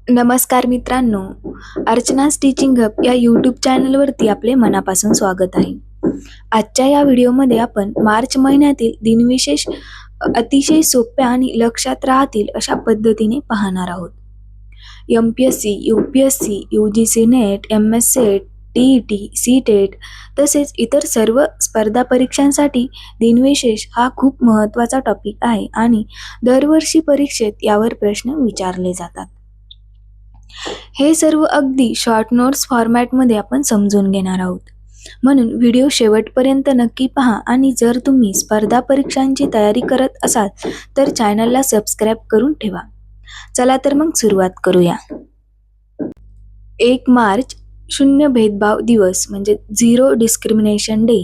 नमस्कार मित्रांनो, अर्चना's teaching hub या यूट्यूब चॅनलवरती आपले मनापासून स्वागत आहे. आजच्या या व्हिडिओमध्ये आपण मार्च महिन्यातील दिनविशेष अतिशय सोप्या आणि लक्षात राहतील अशा पद्धतीने पाहणार आहोत. MPSC, UPSC, UGC net, MS set, TET, CTET तसेच इतर सर्व स्पर्धा परीक्षांसाठी दिनविशेष हा खूप महत्त्वाचा टॉपिक आहे आणि दरवर्षी परीक्षेत यावर प्रश्न विचारले जातात. हे सर्व अगदी शॉर्ट नोट्स फॉर्मॅटमध्ये आपण समजून घेणार आहोत. म्हणून व्हिडिओ शेवटपर्यंत नक्की पहा आणि जर तुम्ही स्पर्धा परीक्षांची तयारी करत असाल तर चॅनलला सबस्क्राईब करून ठेवा. चला तर मग सुरुवात करूया. 1 मार्च शून्य भेदभाव दिवस म्हणजे झिरो डिस्क्रिमिनेशन डे.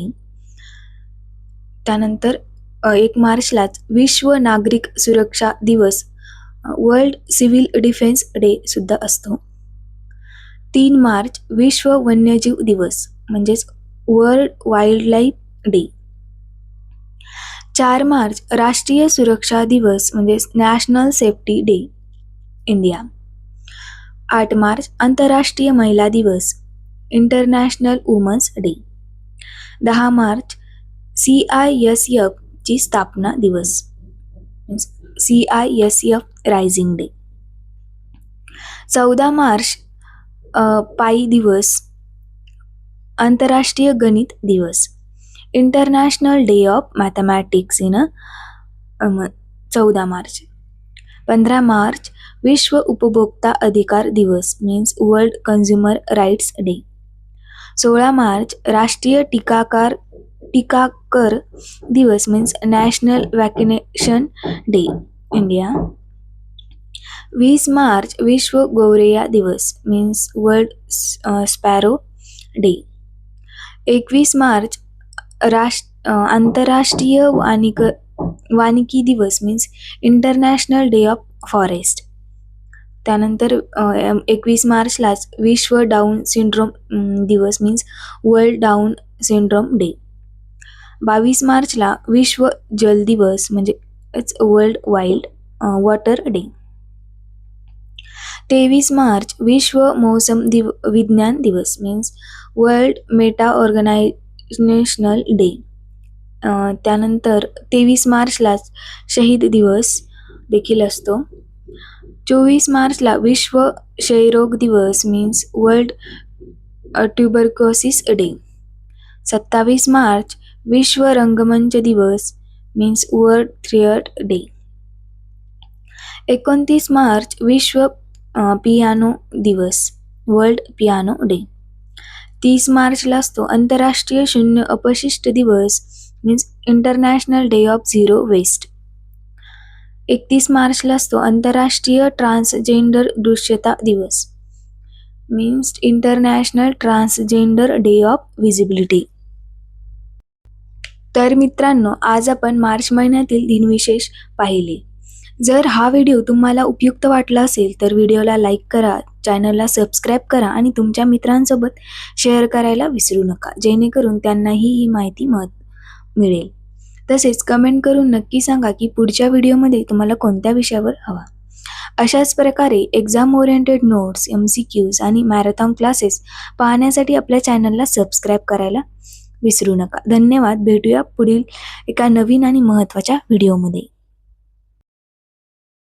त्यानंतर 1 मार्चलाच विश्व नागरिक सुरक्षा दिवस वर्ल्ड सिव्हिल डिफेन्स डे सुद्धा असतो. 3 मार्च विश्व वन्यजीव दिवस म्हणजेच world wild life day. 4 March राष्ट्रीय सुरक्षा दिवस म्हणजेच national safety day India. 8 March आंतरराष्ट्रीय महिला दिवस international women's day. 10 March CISF ची स्थापना दिवस CISF rising day. 14 March pi दिवस आंतरराष्ट्रीय गणित दिवस international day of mathematics in 14 March. 15 March विश्व उपभोक्ता अधिकार दिवस means world consumer rights day. 16 March राष्ट्रीय टीकाकर दिवस means national vaccination day India. 20 March विश्व गोवरेया दिवस means world sparrow day. 21 March आंतरराष्ट्रीय वानिकी दिवस means international day of forest. त्यानंतर 21 मार्चलाच विश्व डाऊन सिंड्रोम दिवस means world down syndrome day. 22 मार्चला विश्व जल दिवस म्हणजे it's world wild water day. 23 March विश्व मौसम विज्ञान दिवस means world Meta organisational day. त्यानंतर 23 मार्चलाच शहीद दिवस देखील असतो. 24 मार्चला विश्व क्षयरोग दिवस means world tuberculosis day. 27 March विश्व रंगमंच दिवस means world theatre day. 29 March विश्व पियानो दिवस वर्ल्ड पियानो डे. 30 मार्चला असतो आंतरराष्ट्रीय शून्य अपशिष्ट दिवस means international day of zero waste. 31 मार्चला असतो आंतरराष्ट्रीय ट्रान्सजेंडर दृश्यता दिवस means international transgender day of visibility. तर मित्रांनो, आज आपण मार्च महिन्यातील दिनविशेष पाहिले. जर हा व्हिडिओ तुम्हाला उपयुक्त वाटला असेल तर व्हिडिओला लाईक करा, चॅनलला सबस्क्राईब करा आणि तुमच्या मित्रांसोबत शेअर करायला विसरू नका, जेणेकरून त्यांनाही ही माहिती मिळेल. तसेच कमेंट करून नक्की सांगा की पुढच्या व्हिडिओमध्ये तुम्हाला कोणत्या विषयावर हवा. अशाच प्रकारे एक्झाम ओरिएंटेड नोट्स, MCQs आणि मॅरेथॉन क्लासेस पाहण्यासाठी आपल्या चॅनलला सबस्क्राईब करायला विसरू नका. धन्यवाद. भेटूया पुढील एका नवीन आणि महत्त्वाच्या व्हिडिओमध्ये.